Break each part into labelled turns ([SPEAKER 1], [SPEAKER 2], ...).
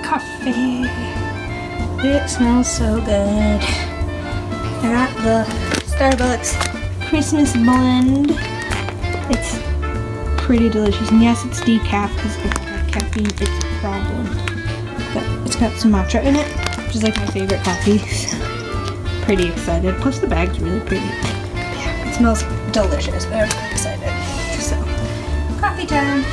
[SPEAKER 1] Coffee. It smells so good. I got the Starbucks Christmas blend. It's pretty delicious, and yes, it's decaf because if I have caffeine, it's a problem. But it's got some matcha in it, which is like my favorite coffee. So pretty excited. Plus the bag's really pretty. Yeah, it smells delicious. I'm really excited. So coffee time.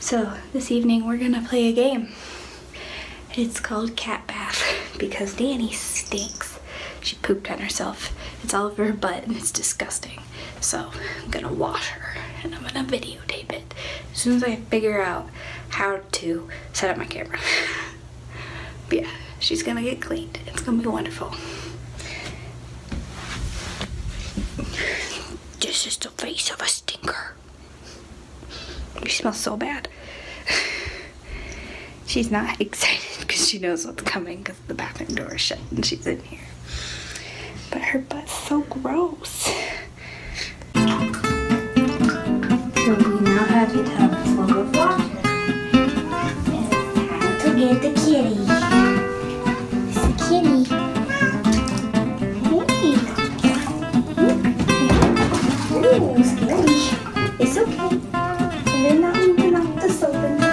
[SPEAKER 1] So this evening we're gonna play a game. It's called Cat Bath because Danny stinks. She pooped on herself. It's all over her butt and it's disgusting. So I'm gonna wash her and I'm gonna videotape it as soon as I figure out how to set up my camera. But yeah, she's gonna get cleaned. It's gonna be wonderful. This is the face of a stinker. She smells so bad. She's not excited because she knows what's coming because the bathroom door is shut and she's in here. But her butt's so gross. So we now have the tub full of water. And it's time to get the kitty. It's the kitty. Hey. Ooh, scary. It's okay. They're not moving off the soap into the tub.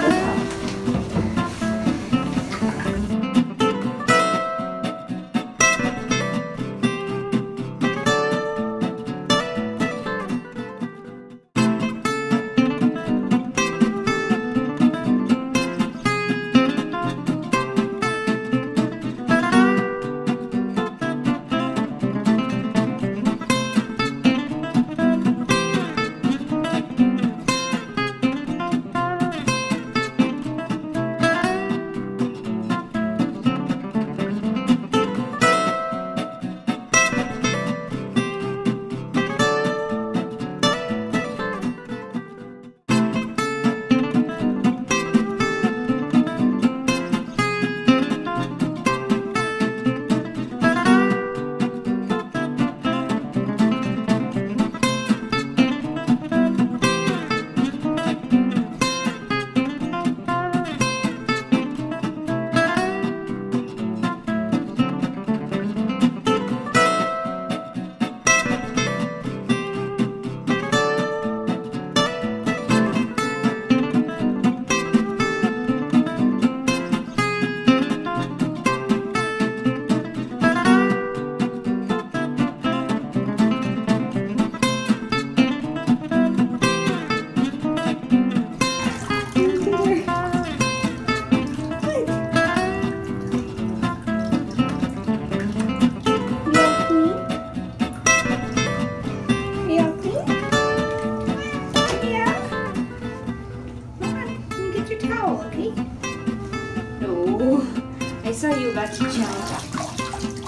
[SPEAKER 1] I saw you about to jump.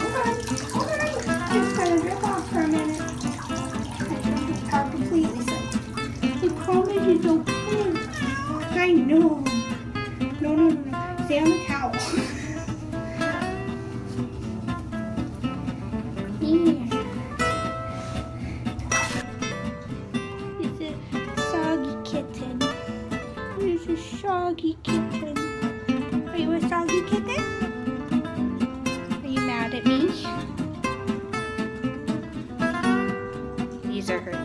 [SPEAKER 1] Hold on. Just gonna drip off for a minute. I jumped the towel completely, so I promise it's okay. I know. No. Stay on the towel. Yeah. It's a soggy kitten. It's a soggy kitten. Are you a soggy kitten? Are you mad at me? These are her